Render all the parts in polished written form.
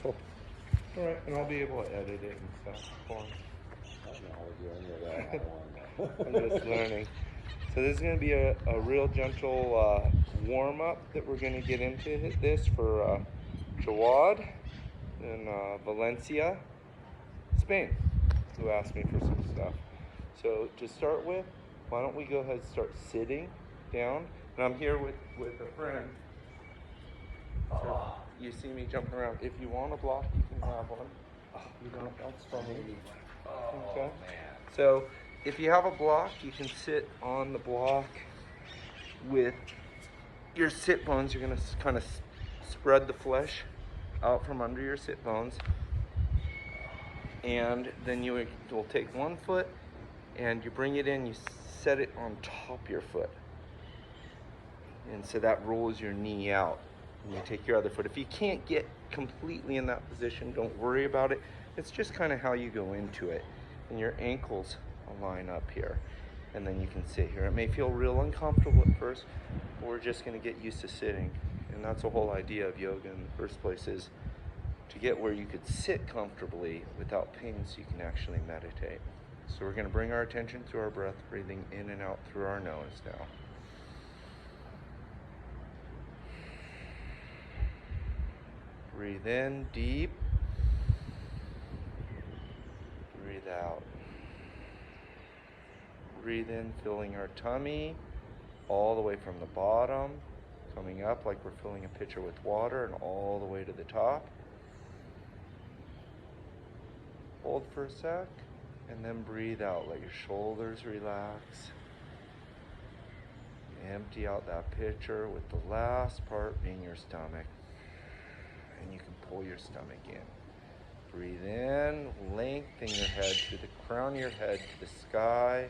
All right, and I'll be able to edit it and stuff for him. I don't know how to do any of that. I don't want to I'm just learning. So this is going to be a real gentle warm-up that we're going to get into this for Jawad in Valencia, Spain, who asked me for some stuff. So to start with, why don't we go ahead and start sitting down? And I'm here with a friend. So you see me jumping around. If you want a block, you can have one. You don't. That's funny. Okay. Man. So if you have a block, you can sit on the block with your sit bones. You're going to kind of spread the flesh out from under your sit bones. And then you will take one foot and you bring it in, you set it on top of your foot. And so that rolls your knee out. And you take your other foot. If you can't get completely in that position, don't worry about it. It's just kind of how you go into it. And your ankles will line up here. And then you can sit here. It may feel real uncomfortable at first, but we're just going to get used to sitting. And that's the whole idea of yoga in the first place, is to get where you could sit comfortably without pain so you can actually meditate. So we're going to bring our attention to our breath, breathing in and out through our nose now. Breathe in deep. Breathe out. Breathe in, filling our tummy all the way from the bottom, coming up like we're filling a pitcher with water, and all the way to the top. Hold for a sec, and then breathe out. Let your shoulders relax. Empty out that pitcher with the last part being your stomach. And you can pull your stomach in. Breathe in, lengthen your head through the crown of your head to the sky.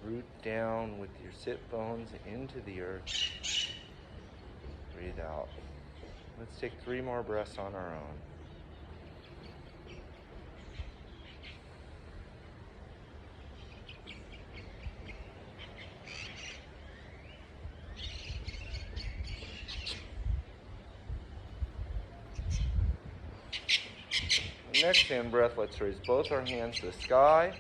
Root down with your sit bones into the earth. Breathe out. Let's take 3 more breaths on our own. Next in breath, let's raise both our hands to the sky.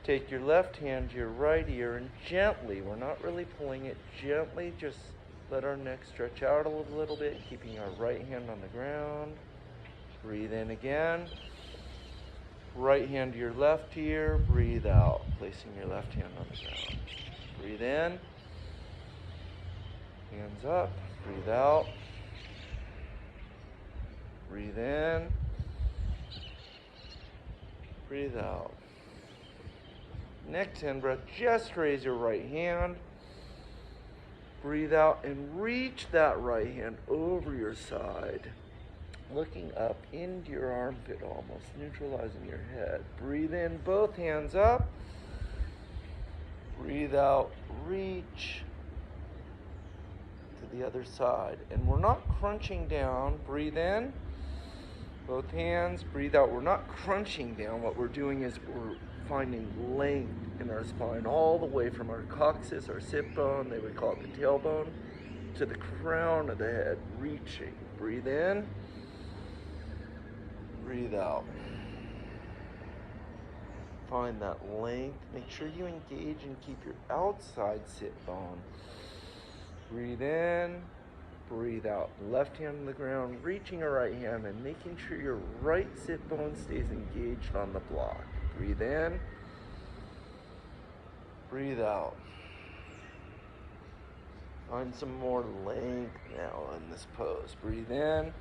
Take your left hand to your right ear and gently, we're not really pulling it, gently just let our neck stretch out a little bit, keeping our right hand on the ground. Breathe in again. Right hand to your left ear, breathe out, placing your left hand on the ground. Breathe in. Hands up, breathe out. Breathe in. Breathe out. Next in breath, just raise your right hand. Breathe out and reach that right hand over your side, looking up into your armpit almost, neutralizing your head. Breathe in, both hands up. Breathe out, reach to the other side. And we're not crunching down. Breathe in. Both hands, breathe out. We're not crunching down. What we're doing is we're finding length in our spine all the way from our coccyx, our sit bone, they would call it the tailbone, to the crown of the head, reaching. Breathe in. Breathe out. Find that length. Make sure you engage and keep your outside sit bone. Breathe in. Breathe out. Left hand on the ground, reaching your right hand and making sure your right sit bone stays engaged on the block. Breathe in. Breathe out. Find some more length now in this pose. Breathe in.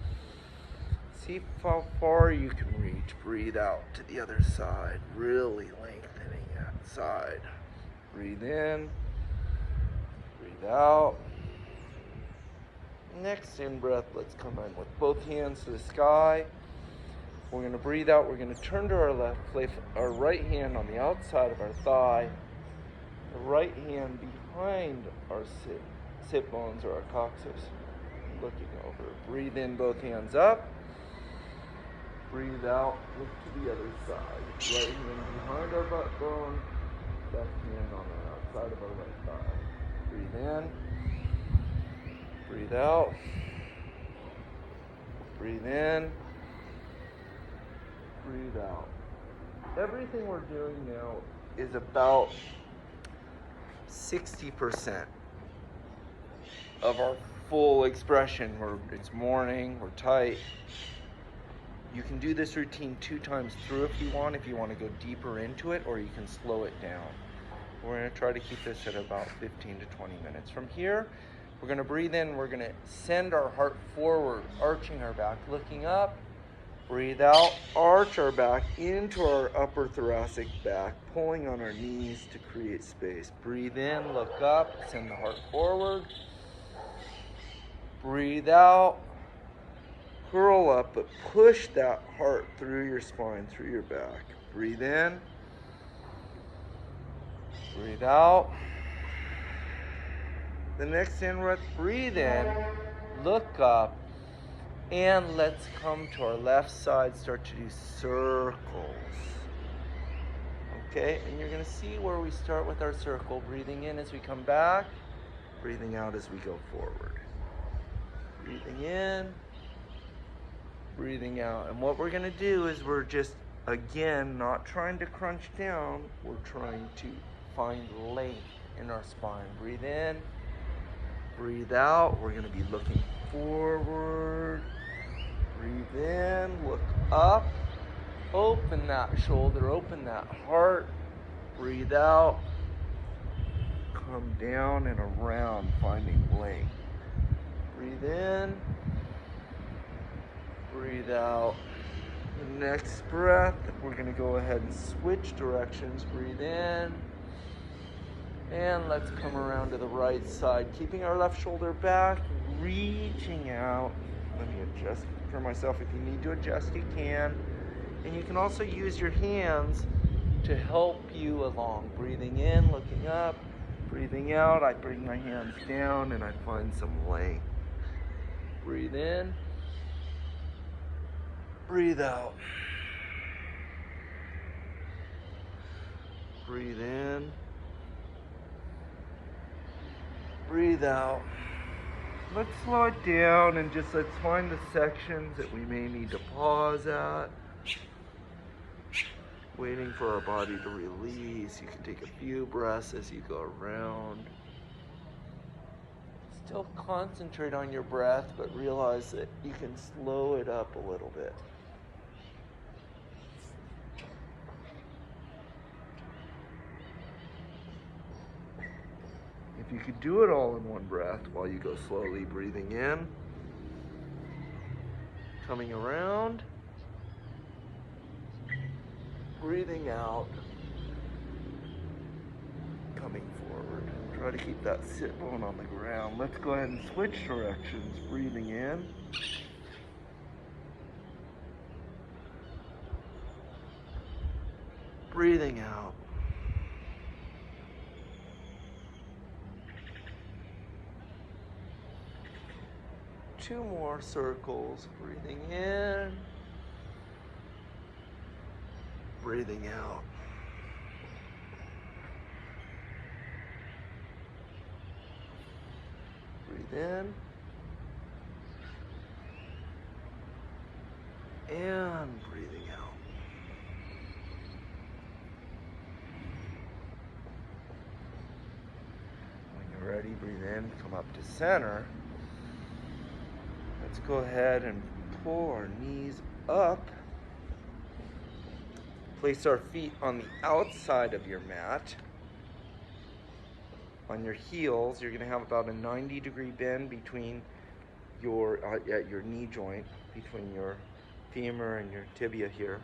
See how far you can reach. Breathe out to the other side, really lengthening that side. Breathe in. Breathe out. Next in breath, let's come in with both hands to the sky. We're going to breathe out. We're going to turn to our left, place our right hand on the outside of our thigh, the right hand behind our sit bones or our coccyx, looking over. Breathe in, both hands up. Breathe out, look to the other side. Right hand behind our butt bone, left hand on the outside of our right thigh. Breathe in. Breathe out. Breathe in. Breathe out. Everything we're doing now is about 60% of our full expression. It's morning, we're tight. You can do this routine 2 times through if you want to go deeper into it, or you can slow it down. We're going to try to keep this at about 15 to 20 minutes. From here, we're going to breathe in, we're going to send our heart forward, arching our back, looking up. Breathe out, arch our back into our upper thoracic back, pulling on our knees to create space. Breathe in, look up, send the heart forward. Breathe out, curl up, but push that heart through your spine, through your back. Breathe in, breathe out. The next in breath, breathe in, look up. And let's come to our left side, start to do circles. Okay, and you're going to see where we start with our circle. Breathing in as we come back, breathing out as we go forward. Breathing in, breathing out. And what we're going to do is we're just, again, not trying to crunch down. We're trying to find length in our spine. Breathe in, breathe out. We're going to be looking forward. Breathe in, look up, open that shoulder, open that heart. Breathe out, come down and around, finding length. Breathe in, breathe out. The next breath, we're going to go ahead and switch directions. Breathe in, and let's come around to the right side, keeping our left shoulder back, reaching out. Let me adjust for myself. If you need to adjust, you can. And you can also use your hands to help you along. Breathing in, looking up. Breathing out, I bring my hands down and I find some length. Breathe in. Breathe out. Breathe in. Breathe out. Let's slow it down and just let's find the sections that we may need to pause at. Waiting for our body to release. You can take a few breaths as you go around. Still concentrate on your breath, but realize that you can slow it up a little bit. If you could do it all in one breath while you go slowly breathing in, coming around, breathing out, coming forward. Try to keep that sit bone on the ground. Let's go ahead and switch directions. Breathing in. Breathing out. Two more circles. Breathing in. Breathing out. Breathe in. And breathing out. When you're ready, breathe in, come up to center. Let's go ahead and pull our knees up. Place our feet on the outside of your mat. On your heels, you're going to have about a 90-degree bend between your at your knee joint, between your femur and your tibia here.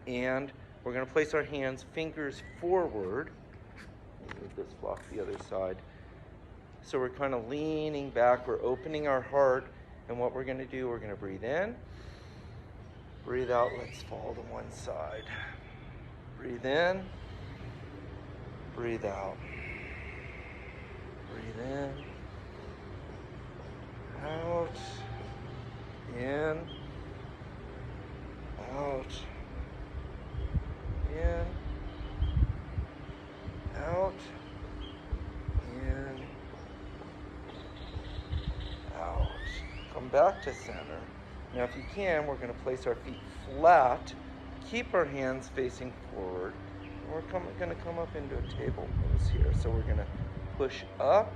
And we're going to place our hands, fingers forward. Move this block to the other side. So we're kind of leaning back. We're opening our heart. And what we're going to do, we're going to breathe in. Breathe out. Let's fall to one side. Breathe in. Breathe out. Breathe in. Out. In. Out. In. Out. In. Out. Come back to center. Now if you can, we're going to place our feet flat, keep our hands facing forward, and we're going to come up into a table pose here. So we're going to push up,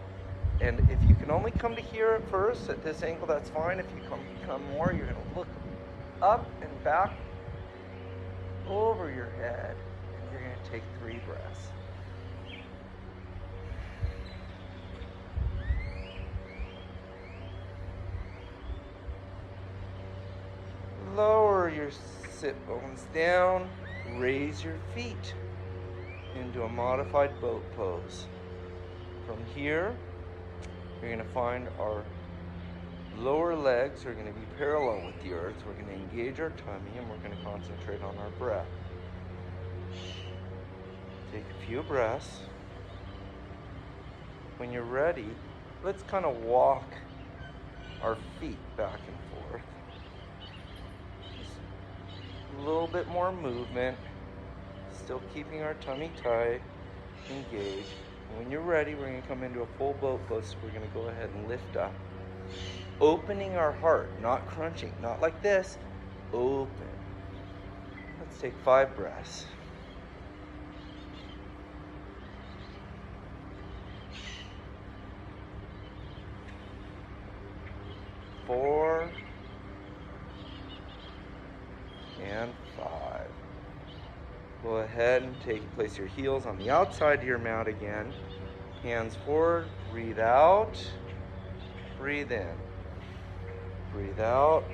and if you can only come to here at first, at this angle, that's fine. If you come more, you're going to look up and back over your head, and you're going to take 3 breaths. Lower your sit bones down, raise your feet into a modified boat pose. From here, you're going to find our lower legs are going to be parallel with the earth. We're going to engage our tummy, and we're going to concentrate on our breath. Take a few breaths. When you're ready, let's kind of walk our feet back and forth. A little bit more movement, still keeping our tummy tight, engaged. And when you're ready, we're going to come into a full boat pose. We're going to go ahead and lift up, opening our heart, not crunching, not like this, open. Let's take 5 breaths. 4 and 5. Go ahead and place your heels on the outside of your mat again. Hands forward, breathe out, breathe in. Breathe out,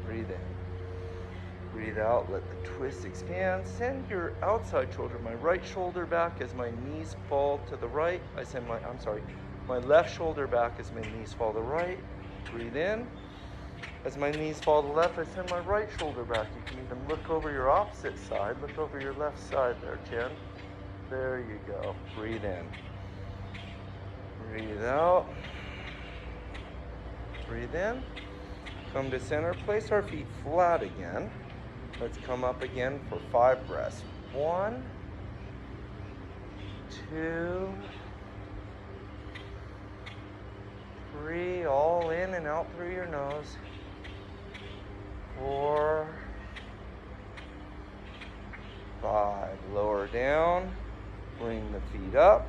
breathe in. Breathe out, let the twist expand. Send your outside shoulder, my right shoulder back as my knees fall to the right. My left shoulder back as my knees fall to the right. Breathe in. As my knees fall to the left, I send my right shoulder back. You can even look over your opposite side. Look over your left side there, chin. There you go. Breathe in. Breathe out. Breathe in. Come to center. Place our feet flat again. Let's come up again for 5 breaths. 1, 2, 3. All in and out through your nose. 4, 5. Lower down. Bring the feet up.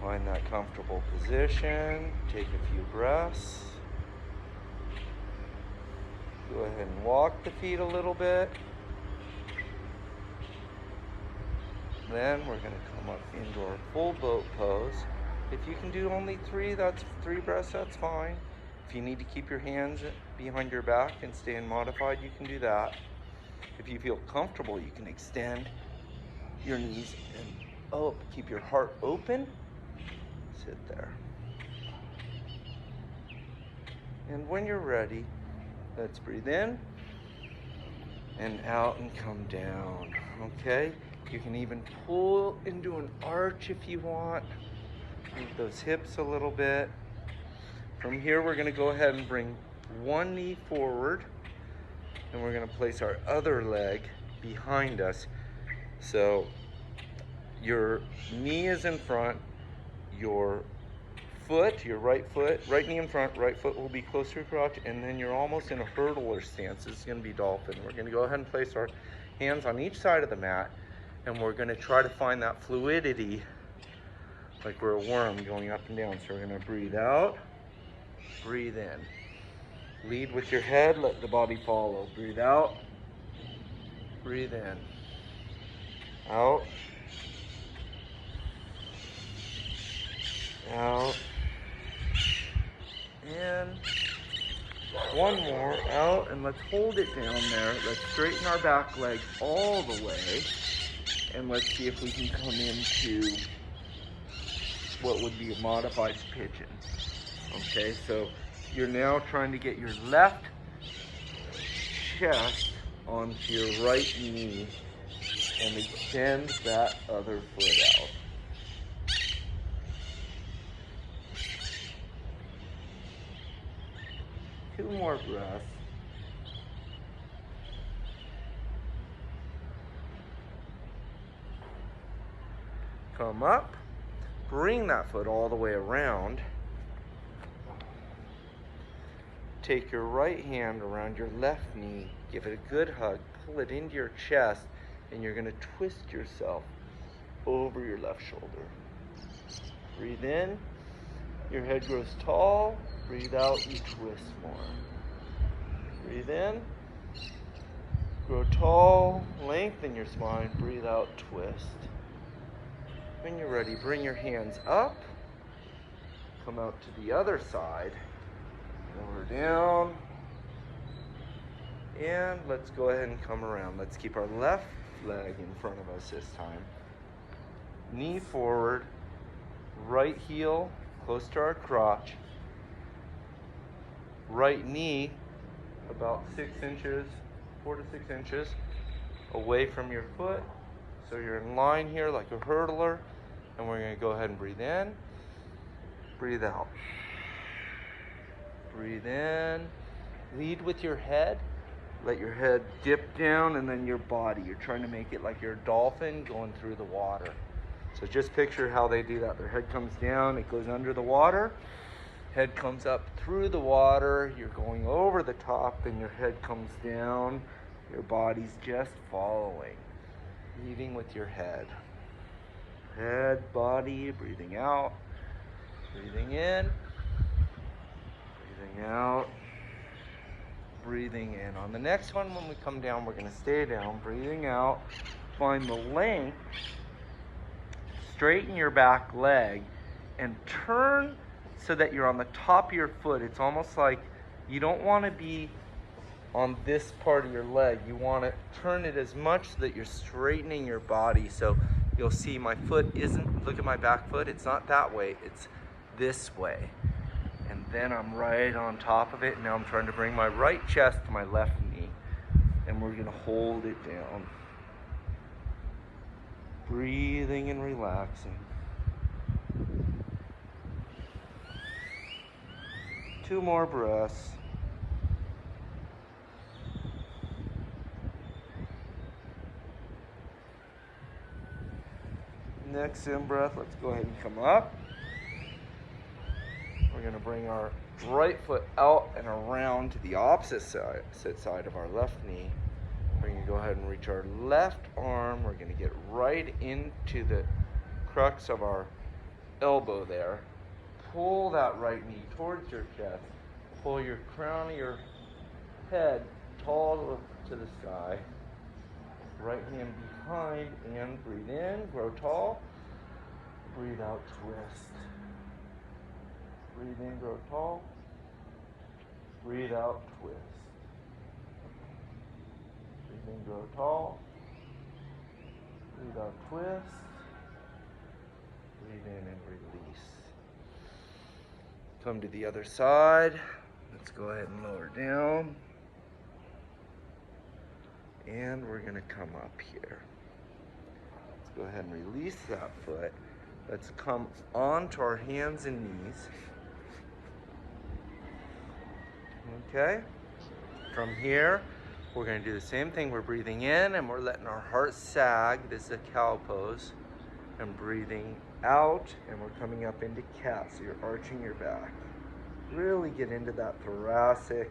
Find that comfortable position. Take a few breaths. Go ahead and walk the feet a little bit. Then we're going to come up into our full boat pose. If you can do only 3, that's 3 breaths, that's fine. If you need to keep your hands behind your back and stay in modified, you can do that. If you feel comfortable, you can extend your knees and keep your heart open. Sit there. And when you're ready, let's breathe in and out and come down. Okay? You can even pull into an arch if you want. Move those hips a little bit. From here, we're going to go ahead and bring one knee forward, and we're going to place our other leg behind us. So your knee is in front, your right knee in front, right foot will be close to your crotch, and then you're almost in a hurdler stance. This is going to be dolphin. We're going to go ahead and place our hands on each side of the mat, and we're going to try to find that fluidity like we're a worm going up and down. So we're going to breathe out, breathe in. Lead with your head, let the body follow. Breathe out, breathe in. Out, out, in. One more, out, and let's hold it down there. Let's straighten our back leg all the way, and let's see if we can come into what would be a modified pigeon. Okay, so you're now trying to get your left chest onto your right knee and extend that other foot out. Two more breaths. Come up. Bring that foot all the way around. take your right hand around your left knee, give it a good hug, pull it into your chest, and you're gonna twist yourself over your left shoulder. Breathe in, your head grows tall. Breathe out, you twist more. Breathe in, grow tall, lengthen your spine. Breathe out, twist. When you're ready, bring your hands up. Come out to the other side. Lower down. And let's go ahead and come around. Let's keep our left leg in front of us this time. Knee forward, right heel close to our crotch. Right knee about 6 inches, 4 to 6 inches away from your foot. So you're in line here like a hurdler. And we're going to go ahead and breathe in. Breathe out. Breathe in. Lead with your head. Let your head dip down and then your body. You're trying to make it like you're a dolphin going through the water. So just picture how they do that. Their head comes down, it goes under the water. Head comes up through the water. You're going over the top, then your head comes down. Your body's just following. Leading with your head. Head, body, breathing out. Breathing in. Breathing out. Breathing in. On the next one, when we come down, we're going to stay down. Breathing out. Find the length. Straighten your back leg and turn so that you're on the top of your foot. It's almost like you don't want to be on this part of your leg. You want to turn it as much so that you're straightening your body. So you'll see my foot isn't, look at my back foot, it's not that way, it's this way. And then I'm right on top of it. Now I'm trying to bring my right chest to my left knee. And we're gonna hold it down. Breathing and relaxing. 2 more breaths. Next in breath, let's go ahead and come up. We're going to bring our right foot out and around to the opposite side of our left knee. We're going to go ahead and reach our left arm. We're going to get right into the crux of our elbow there. Pull that right knee towards your chest. Pull your crown of your head tall to the sky. Right hand behind and breathe in, grow tall. Breathe out, twist. Breathe in, grow tall. Breathe out, twist. Breathe in, grow tall. Breathe out, twist. Breathe in and release. Come to the other side. Let's go ahead and lower down. And we're going to come up here. Let's go ahead and release that foot. Let's come onto our hands and knees. Okay? From here, we're going to do the same thing. We're breathing in and we're letting our heart sag. This is a cow pose. And breathing out and we're coming up into cat. So you're arching your back. Really get into that thoracic.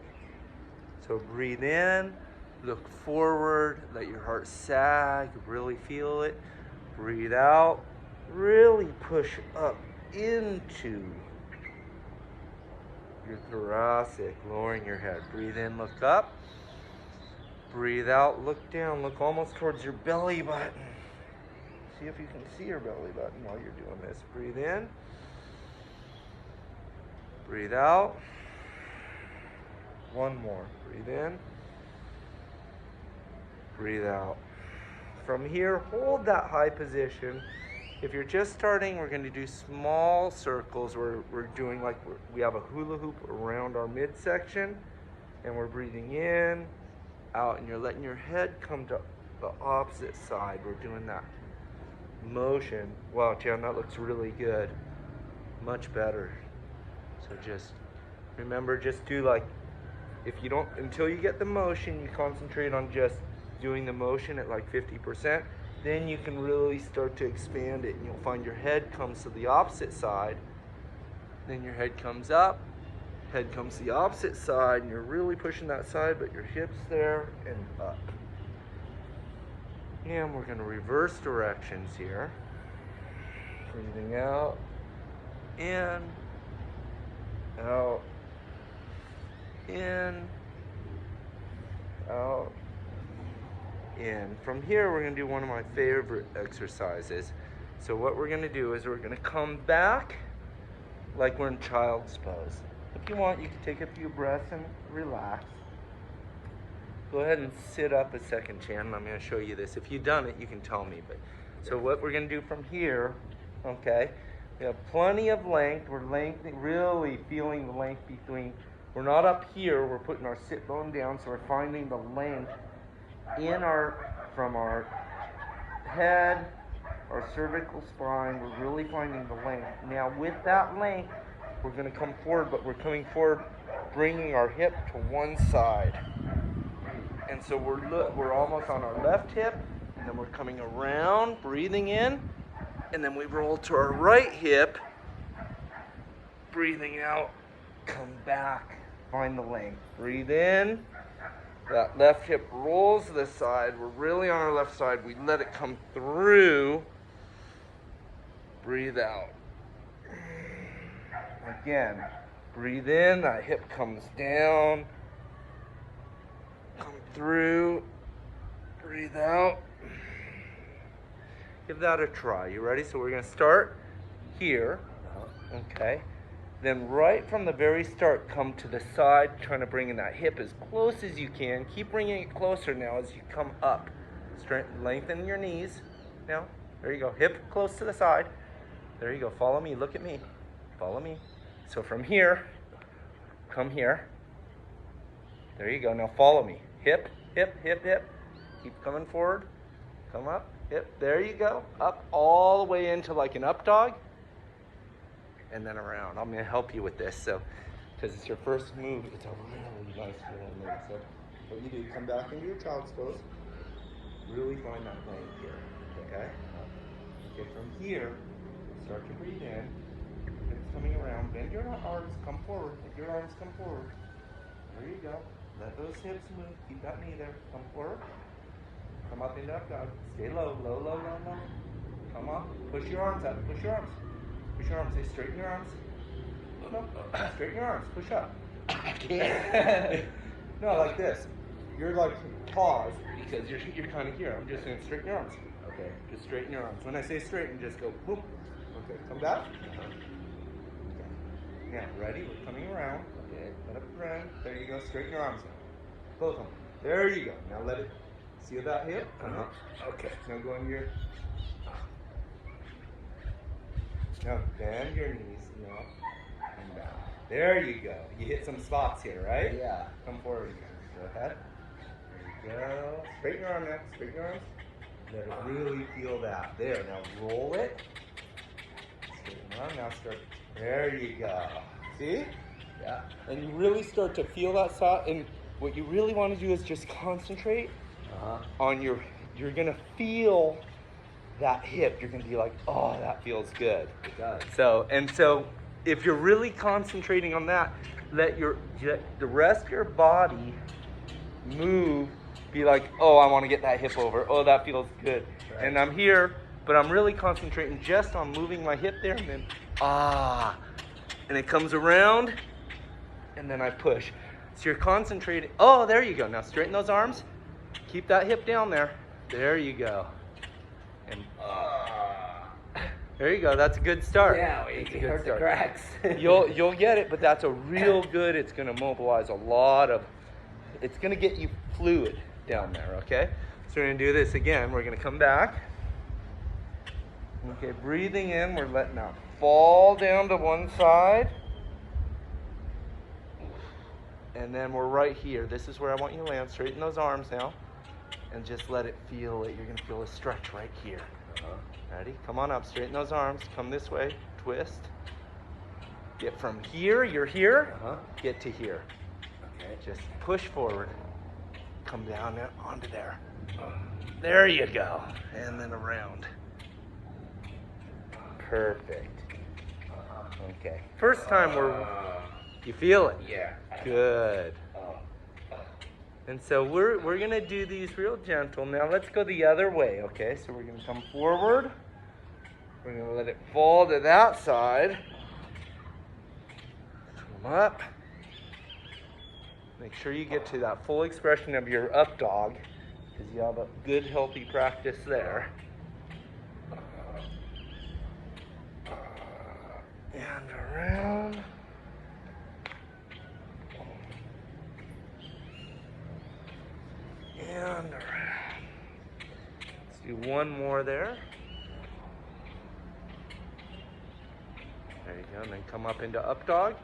So breathe in. Look forward, let your heart sag, really feel it. Breathe out, really push up into your thoracic, lowering your head. Breathe in, look up. Breathe out, look down, look almost towards your belly button. See if you can see your belly button while you're doing this. Breathe in. Breathe out. One more. Breathe in. Breathe out. From here, hold that high position. If you're just starting, we're going to do small circles. We're doing like we have a hula hoop around our midsection, and we're breathing in, out, and you're letting your head come to the opposite side. We're doing that motion. Wow, Jan, that looks really good. Much better. So just remember, just do like, if you don't, until you get the motion, you concentrate on just doing the motion at like 50%, then you can really start to expand it and you'll find your head comes to the opposite side, then your head comes up Head comes to the opposite side, and you're really pushing that side, but your hips there and up. And we're gonna reverse directions here. Breathing out, in, out, in, out, in. From here, we're gonna do one of my favorite exercises. So what we're gonna do is we're gonna come back like we're in child's pose. If you want, you can take a few breaths and relax. Go ahead and sit up a second, Chan. I'm gonna show you this. If you've done it, you can tell me. But so what we're gonna do from here, okay, we have plenty of length. We're really feeling the length between, we're not up here, we're putting our sit bone down, so we're finding the length from our head, our cervical spine, we're really finding the length. Now with that length, we're gonna come forward, but we're coming forward, bringing our hip to one side. And so we're almost on our left hip, and then we're coming around, breathing in, and then we roll to our right hip, breathing out, come back, find the length. Breathe in, that left hip rolls to the side, we're really on our left side, we let it come through, breathe out. Again, breathe in, that hip comes down, come through, breathe out. Give that a try. You ready? So we're going to start here, okay? Then right from the very start, come to the side, trying to bring in that hip as close as you can. Keep bringing it closer now as you come up. Lengthen your knees. Now, there you go. Hip close to the side. There you go. Follow me. Look at me. Follow me. So from here, come here. There you go. Now follow me. Hip, hip, hip, hip. Keep coming forward. Come up. Hip. There you go. Up all the way into like an up dog. And then around. I'm going to help you with this. So, because it's your first move, it's a really nice little move. So what you do, come back into your child's pose. Really find that length here. Okay? Okay, from here, start to breathe in. Hips coming around. Bend your arms. Come forward. Let your arms come forward. There you go. Let those hips move. Keep that knee there. Come forward. Come up into up dog. Stay low, low, low, low, low. Come up. Push your arms up. Push your arms. Push your arms. Say straighten your arms. No. Straighten your arms. Push up. I can't. No, like this. You're like pause because you're kind of here. I'm just saying straighten your arms. Okay. Just straighten your arms. When I say straighten, just go boom. Okay. Come back. Okay. Now, ready? We're coming around. Okay. Let up around. There you go. Straighten your arms now. Both of them. There you go. Now let it. See that hip? Okay. Now go in your. Now bend your knees. Now and down. There you go. You hit some spots here, right? Yeah. Come forward again. Go ahead. There you go. Straighten your arm now. Straighten your arms. Let it really feel that. There. Now roll it. Straighten your arm. Now start. There you go. See? Yeah. And you really start to feel that side. And what you really want to do is just concentrate on your. You're gonna feel that hip. You're gonna be like, oh, that feels good. It does. So if you're really concentrating on that, let the rest of your body move. Be like, oh, I want to get that hip over. Oh, that feels good. Right. And I'm here, but I'm really concentrating just on moving my hip there, and then and it comes around, and then I push. So you're concentrating. Oh, there you go. Now straighten those arms. Keep that hip down there. There you go. And there you go. That's a good start. Yeah, we can hurt the cracks. You'll get it, but that's a real good. It's going to mobilize a lot of. It's going to get you fluid down there. Okay. So we're going to do this again. We're going to come back. Okay, breathing in. We're letting that fall down to one side. And then we're right here. This is where I want you to land. Straighten those arms now. And just let it feel it. You're going to feel a stretch right here. Ready? Come on up. Straighten those arms. Come this way. Twist. Get from here. You're here. Get to here. Okay. Just push forward. Come down there onto there. There you go. And then around. Perfect. Okay. First time You feel it? Yeah. Good. And so we're gonna do these real gentle. Now let's go the other way, okay? So we're gonna come forward. We're gonna let it fall to that side. Come up. Make sure you get to that full expression of your up dog, because you have a good healthy practice there. And around. And around. Let's do one more there. There you go, and then come up into up dog.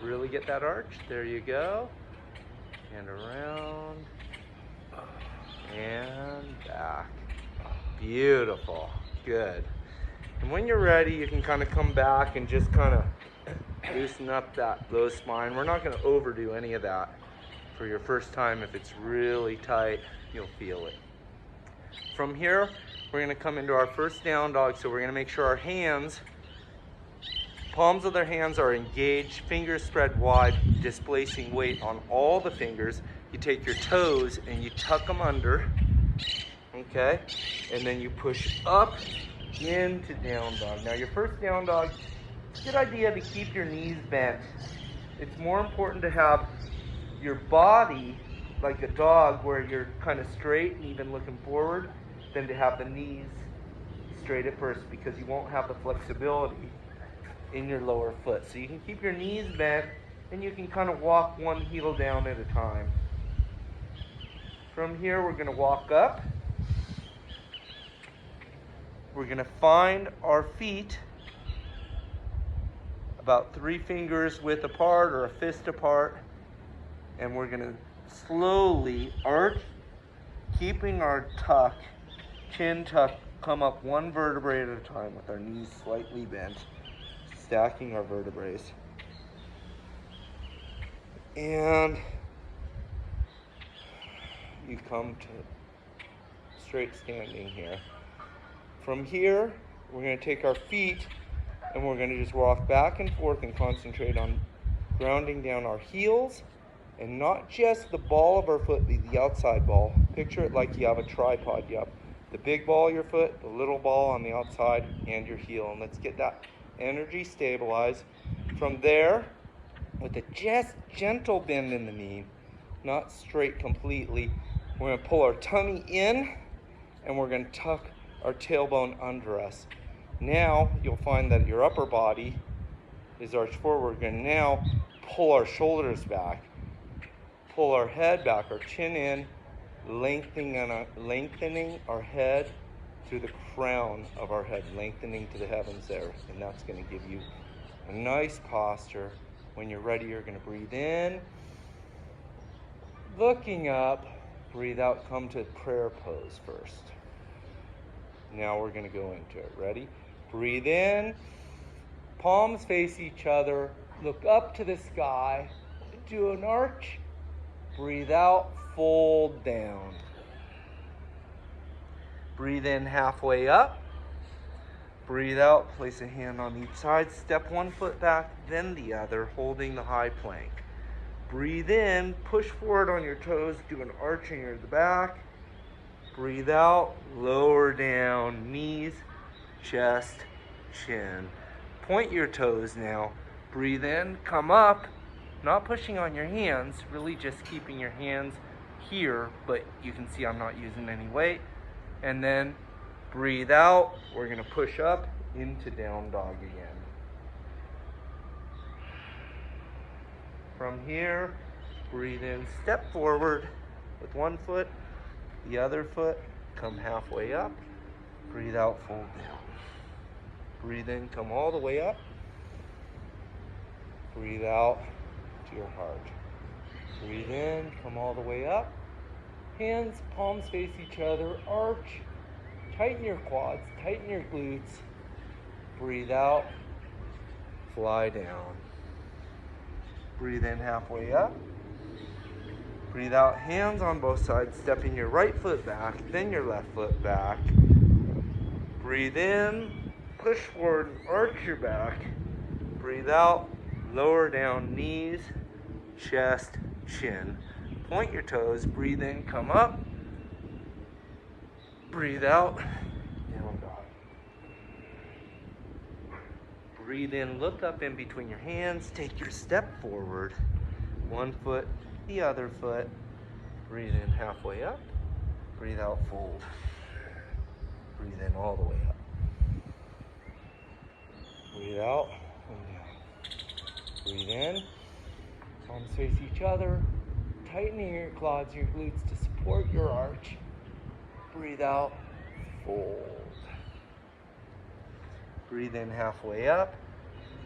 Really get that arch. There you go. And around. And back. Beautiful. Good. And when you're ready, you can kind of come back and just kind of loosen up that low spine. We're not going to overdo any of that. For your first time, if it's really tight, you'll feel it. From here, we're going to come into our first down dog. So we're going to make sure our hands, palms of their hands are engaged, fingers spread wide, displacing weight on all the fingers. You take your toes and you tuck them under, okay? And then you push up into down dog. Now your first down dog, it's a good idea to keep your knees bent. It's more important to have your body like a dog where you're kind of straight and even looking forward than to have the knees straight at first, because you won't have the flexibility in your lower foot. So you can keep your knees bent and you can kind of walk one heel down at a time. From here we're going to walk up. We're going to find our feet about 3 fingers width apart or a fist apart. And we're going to slowly arch, keeping our tuck, chin tuck, come up one vertebrae at a time with our knees slightly bent, stacking our vertebrae. And you come to straight standing here. From here, we're going to take our feet and we're going to just walk back and forth and concentrate on grounding down our heels. And not just the ball of our foot, the outside ball. Picture it like you have a tripod. You have the big ball of your foot, the little ball on the outside, and your heel. And let's get that energy stabilized. From there, with a just gentle bend in the knee, not straight completely, we're going to pull our tummy in, and we're going to tuck our tailbone under us. Now, you'll find that your upper body is arched forward. We're going to now pull our shoulders back. Pull our head back, our chin in, lengthening our head through the crown of our head, lengthening to the heavens there. And that's going to give you a nice posture. When you're ready, you're going to breathe in, looking up, breathe out, come to prayer pose first. Now we're going to go into it. Ready? Breathe in, palms face each other, look up to the sky, do an arch. Breathe out, fold down. Breathe in halfway up. Breathe out, place a hand on each side. Step one foot back, then the other, holding the high plank. Breathe in, push forward on your toes, do an arch in the back. Breathe out, lower down, knees, chest, chin. Point your toes now. Breathe in, come up. Not pushing on your hands, really just keeping your hands here, but you can see I'm not using any weight. And then breathe out. We're going to push up into down dog again. From here, breathe in, step forward with one foot, the other foot, come halfway up. Breathe out, fold down. Breathe in, come all the way up. Breathe out to your heart. Breathe in, come all the way up. Hands, palms face each other, arch. Tighten your quads, tighten your glutes. Breathe out, fly down. Breathe in halfway up. Breathe out, hands on both sides, stepping your right foot back, then your left foot back. Breathe in, push forward, arch your back. Breathe out, lower down, knees, chest, chin. Point your toes, breathe in, come up. Breathe out, down dog. Breathe in, look up in between your hands, take your step forward. One foot, the other foot. Breathe in halfway up, breathe out, fold. Breathe in all the way up. Breathe out and down. Breathe in, palms face each other, tightening your quads, your glutes to support your arch. Breathe out, fold. Breathe in halfway up.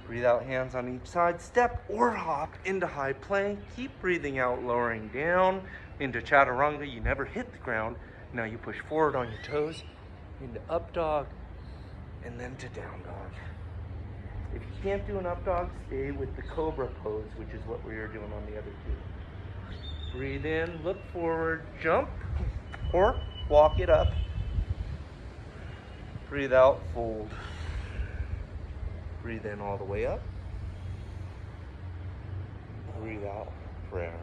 Breathe out, hands on each side. Step or hop into high plank. Keep breathing out, lowering down into chaturanga. You never hit the ground. Now you push forward on your toes into up dog and then to down dog. If you can't do an up dog, stay with the cobra pose, which is what we were doing on the other two. Breathe in, look forward, jump, or walk it up. Breathe out, fold. Breathe in all the way up. Breathe out, prayer.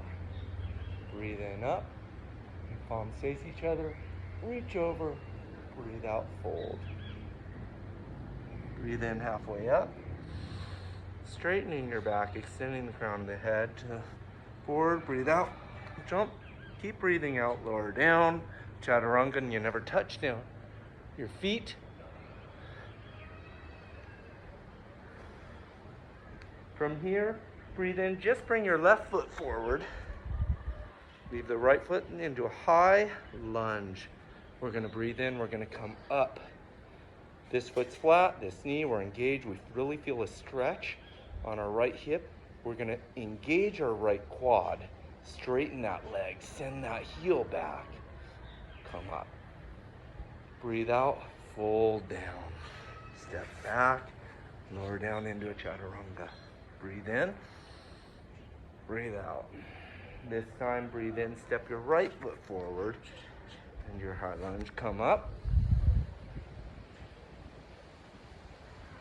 Breathe in up. Palms face each other. Reach over. Breathe out, fold. Breathe in halfway up. Straightening your back, extending the crown of the head to forward. Breathe out, jump. Keep breathing out, lower down. Chaturanga, and you never touch down your feet. From here, breathe in, just bring your left foot forward. Leave the right foot into a high lunge. We're gonna breathe in, we're gonna come up. This foot's flat, this knee, we're engaged. We really feel a stretch on our right hip. We're gonna engage our right quad. Straighten that leg, send that heel back. Come up. Breathe out, fold down. Step back, lower down into a chaturanga. Breathe in, breathe out. This time, breathe in, step your right foot forward, and your high lunge, come up.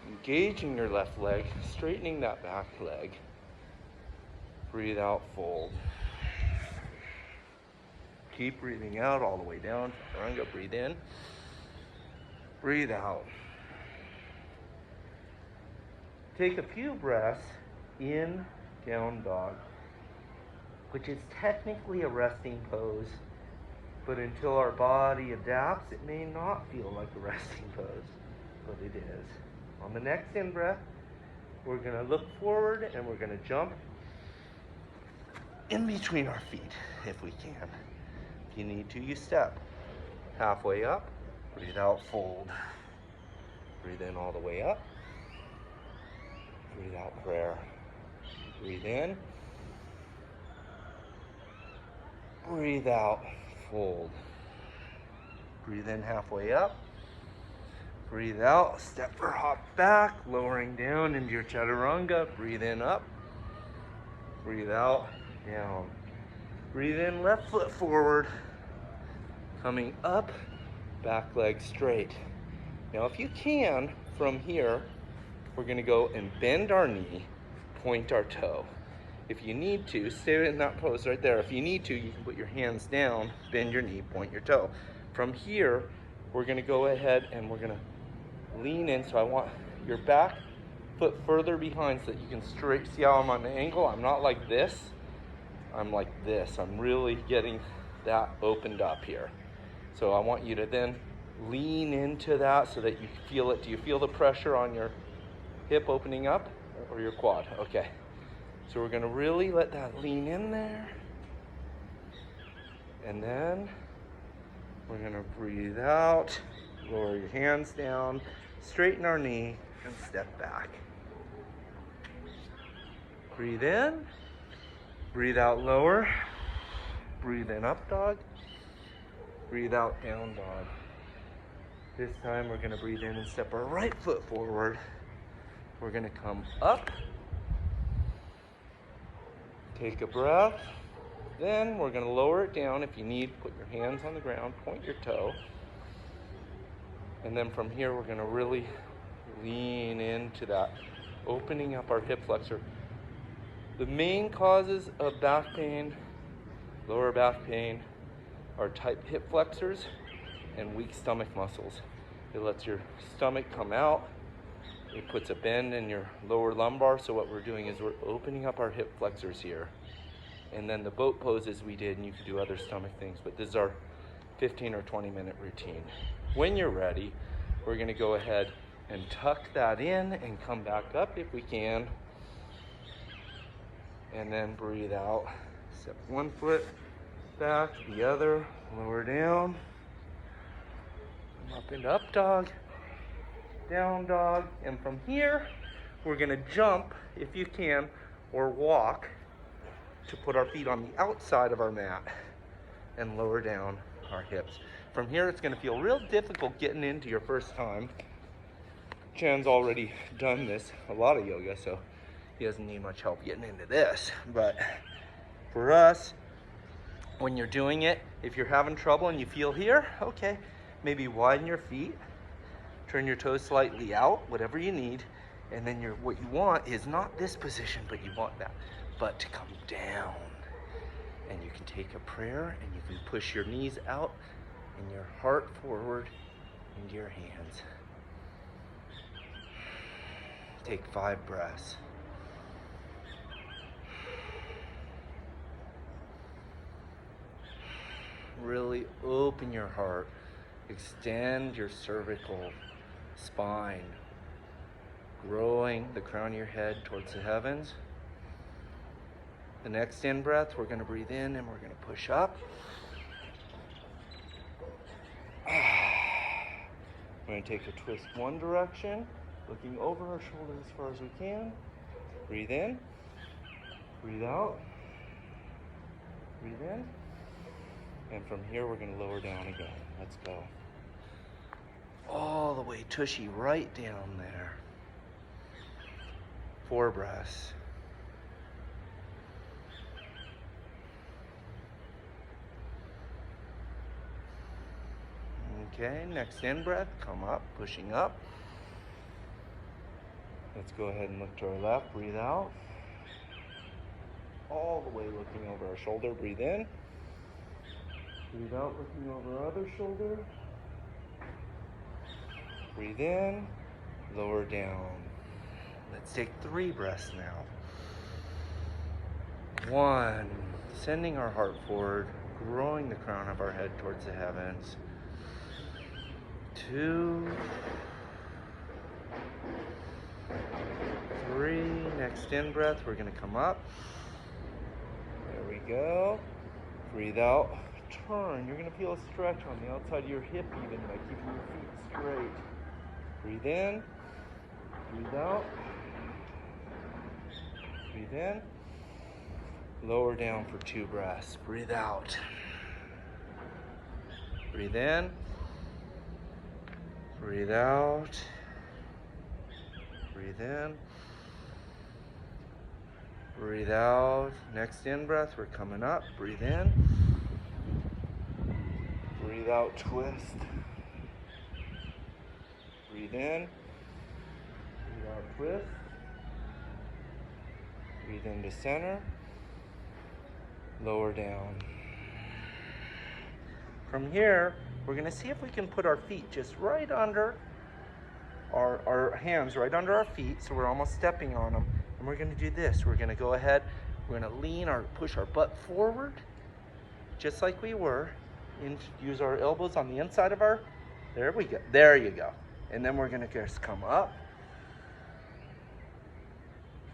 Engaging your left leg, straightening that back leg. Breathe out, fold. Keep breathing out all the way down. Chaturanga, breathe in, breathe out. Take a few breaths in down dog, which is technically a resting pose, but until our body adapts, it may not feel like a resting pose, but it is. On the next in breath, we're gonna look forward and we're gonna jump in between our feet if we can. If you need to, you step halfway up, breathe out, fold. Breathe in all the way up. Breathe out, prayer. Breathe in. Breathe out, fold. Breathe in halfway up. Breathe out, step or hop back, lowering down into your chaturanga. Breathe in up. Breathe out, down. Breathe in, left foot forward. Coming up, back leg straight. Now if you can, from here, we're gonna go and bend our knee, point our toe. If you need to, stay in that pose right there. If you need to, you can put your hands down, bend your knee, point your toe. From here, we're gonna go ahead and we're gonna lean in. So I want your back foot further behind so that you can straight, see how I'm on an angle? I'm not like this, I'm like this. I'm really getting that opened up here. So I want you to then lean into that so that you feel it. Do you feel the pressure on your hip opening up or your quad? Okay. So we're gonna really let that lean in there. And then we're gonna breathe out, lower your hands down, straighten our knee, and step back. Breathe in, breathe out, lower, breathe in, up dog, breathe out, down dog. This time we're gonna breathe in and step our right foot forward. We're gonna come up, take a breath, then we're gonna lower it down. If you need, put your hands on the ground, point your toe. And then from here, we're gonna really lean into that, opening up our hip flexor, The main causes of back pain, lower back pain, are tight hip flexors and weak stomach muscles. It lets your stomach come out. It puts a bend in your lower lumbar. So what we're doing is we're opening up our hip flexors here. And then the boat poses we did, and you can do other stomach things, but this is our 15 or 20 minute routine. When you're ready, we're gonna go ahead and tuck that in and come back up if we can. And then breathe out. Step one foot back, the other, lower down. Come up and up dog, down dog. And from here, we're gonna jump, if you can, or walk to put our feet on the outside of our mat and lower down our hips. From here, it's gonna feel real difficult getting into your first time. Chan's already done this, a lot of yoga, so he doesn't need much help getting into this. But for us, when you're doing it, if you're having trouble and you feel here, okay, maybe widen your feet, turn your toes slightly out, whatever you need, and then what you want is not this position, but you want that, but to come down. And you can take a prayer and you can push your knees out and your heart forward into your hands. Take 5 breaths. Really open your heart. Extend your cervical spine, growing the crown of your head towards the heavens. The next in breath, we're going to breathe in and we're going to push up. We're going to take a twist one direction, looking over our shoulder as far as we can. Breathe in, breathe out, breathe in. And from here, we're going to lower down again. Let's go. All the way tushy right down there. 4 breaths. Okay, next in breath, come up, pushing up. Let's go ahead and look to our left, breathe out. All the way looking over our shoulder, breathe in. Breathe out, looking over our other shoulder. Breathe in, lower down. Let's take 3 breaths now. 1, sending our heart forward, growing the crown of our head towards the heavens. 2, 3, next in breath, we're gonna come up. There we go. Breathe out, turn. You're gonna feel a stretch on the outside of your hip even by keeping your feet straight. Breathe in, breathe out, breathe in. Lower down for 2 breaths. Breathe out. Breathe in. Breathe out. Breathe in. Breathe out. Next in breath, we're coming up. Breathe in. Breathe out, twist. Breathe in. Breathe out, twist. Breathe into center. Lower down. From here, we're going to see if we can put our feet just right under our hands, right under our feet, so we're almost stepping on them. And we're going to do this. We're going to go ahead, we're going to lean or push our butt forward, just like we were. Use our elbows on the inside of our, there we go. There you go. And then we're going to just come up.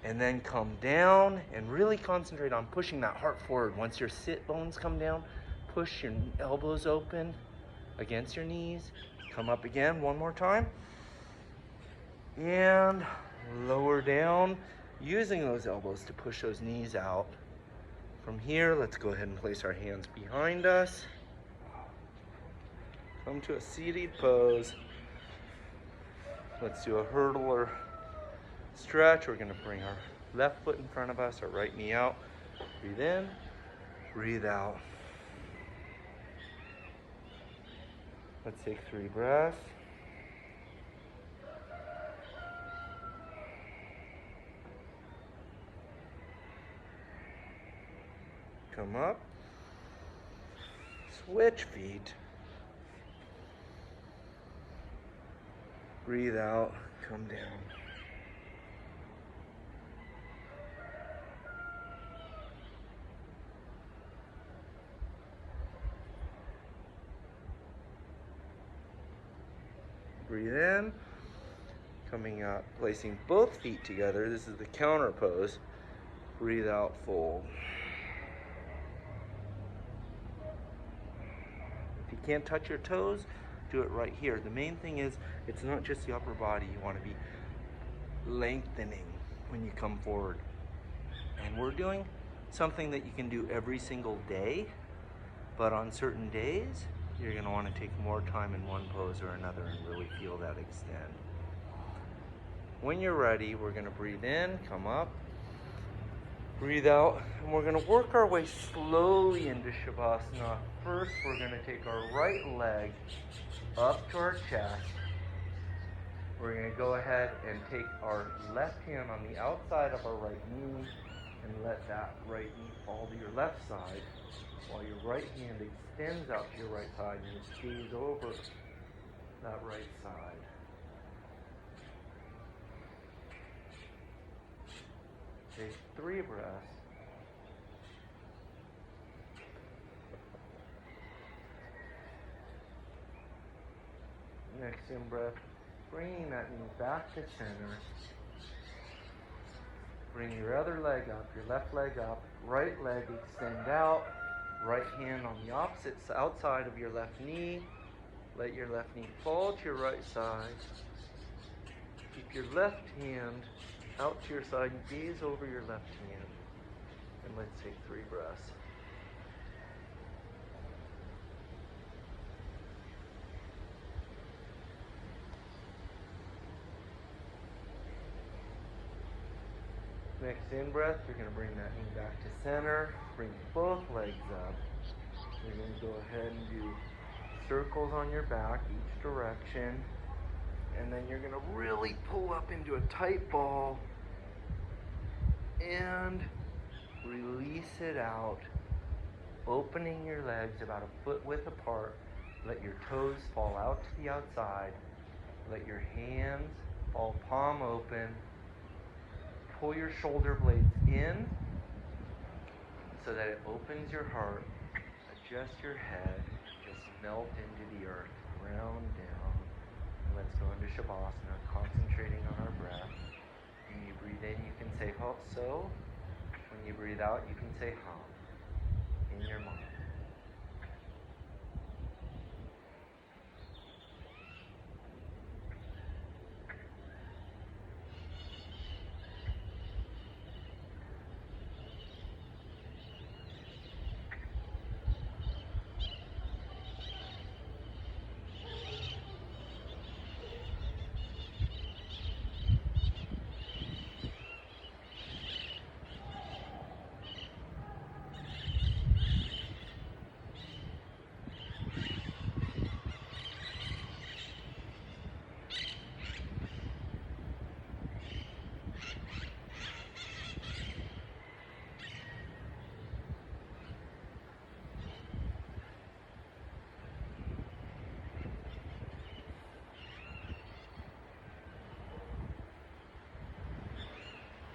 And then come down and really concentrate on pushing that heart forward. Once your sit bones come down, push your elbows open against your knees. Come up again, one more time. And lower down, using those elbows to push those knees out. From here, let's go ahead and place our hands behind us. Come to a seated pose. Let's do a hurdler stretch. We're going to bring our left foot in front of us, our right knee out. Breathe in, breathe out. Let's take 3 breaths. come up. Switch feet. Breathe out, come down. Breathe in, coming up, placing both feet together. This is the counter pose. Breathe out, fold. If you can't touch your toes, do it right here. The main thing is, it's not just the upper body. You want to be lengthening when you come forward. And we're doing something that you can do every single day, but on certain days, you're going to want to take more time in one pose or another and really feel that extend. When you're ready, we're going to breathe in, come up, breathe out, and we're going to work our way slowly into Shavasana. First, we're going to take our right leg up to our chest. We're going to go ahead and take our left hand on the outside of our right knee and let that right knee fall to your left side, while your right hand extends out to your right side and stays over that right side. Take 3 breaths. Next in breath, bringing that knee back to center. Bring your other leg up, your left leg up, right leg extend out, right hand on the opposite outside of your left knee. Let your left knee fall to your right side. Keep your left hand out to your side and gaze over your left hand. And let's take 3 breaths. Next in breath, you're going to bring that knee back to center. Bring both legs up. You're going to go ahead and do circles on your back, each direction. And then you're going to really pull up into a tight ball and release it out, opening your legs about a foot width apart. Let your toes fall out to the outside. Let your hands fall palm open. Pull your shoulder blades in so that it opens your heart. Adjust your head. Just melt into the earth. Ground down. And let's go into Shavasana, concentrating on our breath. When you breathe in, you can say so. When you breathe out, you can say hum in your mind.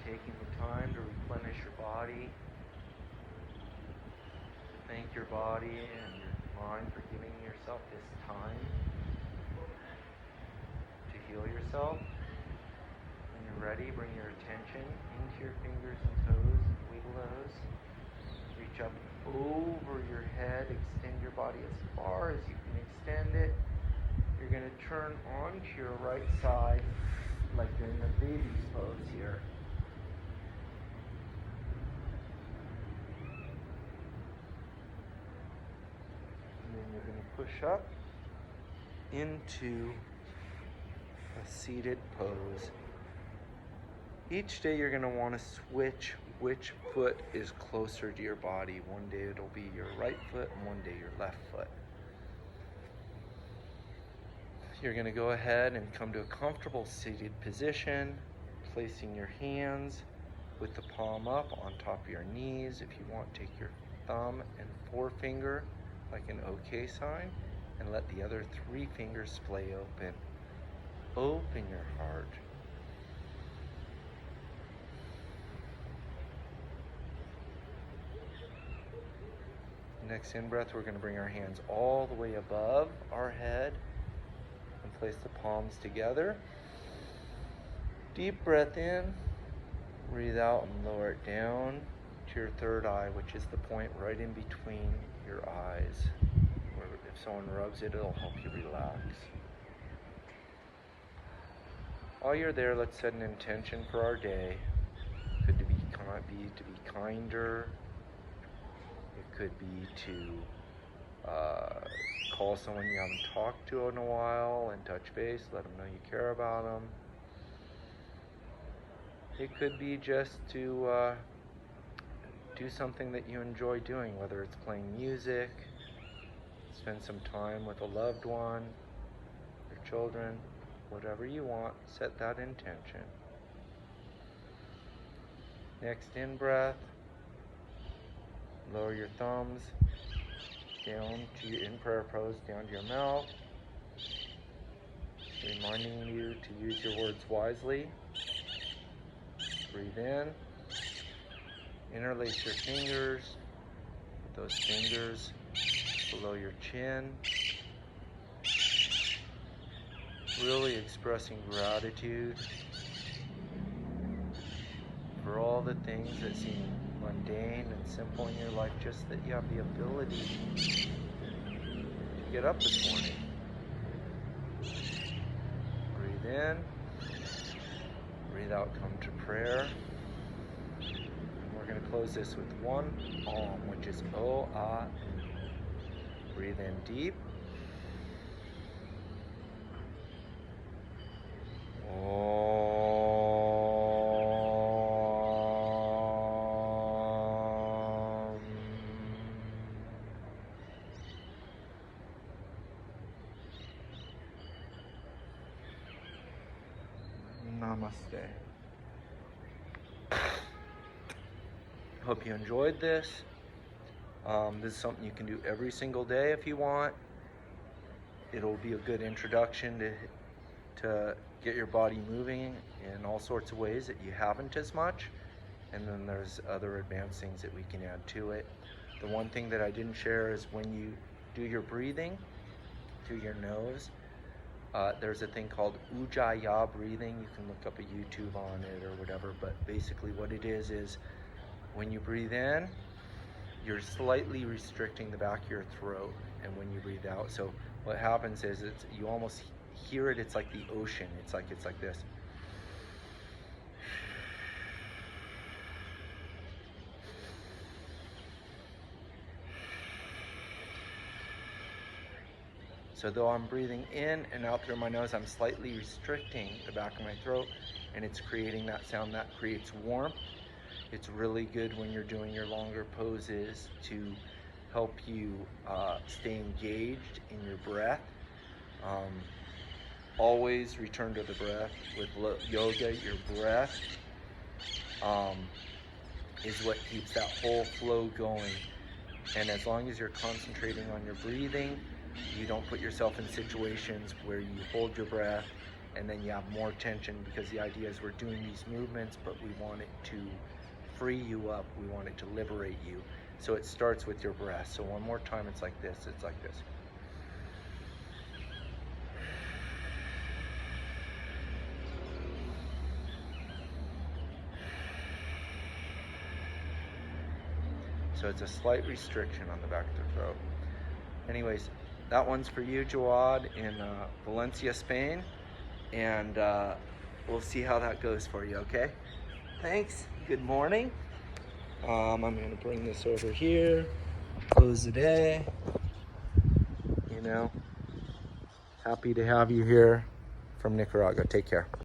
Taking the time to replenish your body. Thank your body and your mind for giving yourself this time to heal yourself. When you're ready, bring your attention into your fingers and toes. Wiggle those. Reach up over your head. Extend your body as far as you can extend it. You're going to turn onto your right side like you're in the baby's pose here. You're going to push up into a seated pose. Each day you're going to want to switch which foot is closer to your body. One day it'll be your right foot and one day your left foot. You're going to go ahead and come to a comfortable seated position, placing your hands with the palm up on top of your knees. If you want, take your thumb and forefinger like an OK sign, and let the other 3 fingers splay open. Open your heart. Next in-breath, we're going to bring our hands all the way above our head and place the palms together. Deep breath in, breathe out and lower it down to your third eye, which is the point right in between your eyes, where if someone rubs it, it'll help you relax. While you're there, let's set an intention for our day. Could be to be kinder. It could be to call someone you haven't talked to in a while and touch base, let them know you care about them. It could be just to do something that you enjoy doing, whether it's playing music, spend some time with a loved one, your children, whatever you want, set that intention. Next in-breath, lower your thumbs down to your in prayer pose, down to your mouth, reminding you to use your words wisely. Breathe in, interlace your fingers, put those fingers below your chin, really expressing gratitude for all the things that seem mundane and simple in your life, just that you have the ability to get up this morning. Breathe in, breathe out, come to prayer. We're going to close this with one Om, which is O-A. Breathe in deep. Namaste. Hope you enjoyed this. This is something you can do every single day if you want. It'll be a good introduction to get your body moving in all sorts of ways that you haven't as much. And then there's other advanced things that we can add to it. The one thing that I didn't share is when you do your breathing through your nose, there's a thing called Ujjayi breathing. You can look up a YouTube on it or whatever, but basically what it is when you breathe in, you're slightly restricting the back of your throat, and when you breathe out, so what happens is you almost hear it, it's like the ocean, it's like this. So though I'm breathing in and out through my nose, I'm slightly restricting the back of my throat, and it's creating that sound that creates warmth. It's really good when you're doing your longer poses to help you stay engaged in your breath. Always return to the breath. With yoga, your breath is what keeps that whole flow going. And as long as you're concentrating on your breathing, you don't put yourself in situations where you hold your breath and then you have more tension, because the idea is we're doing these movements, but we want it to free you up. We want it to liberate you. So it starts with your breath. So one more time, it's like this, it's like this. So it's a slight restriction on the back of the throat. Anyways, that one's for you, Jawad, in Valencia, Spain. And we'll see how that goes for you, okay? Thanks. Good morning. I'm going to bring this over here. Close the day. You know, happy to have you here from Nicaragua. Take care.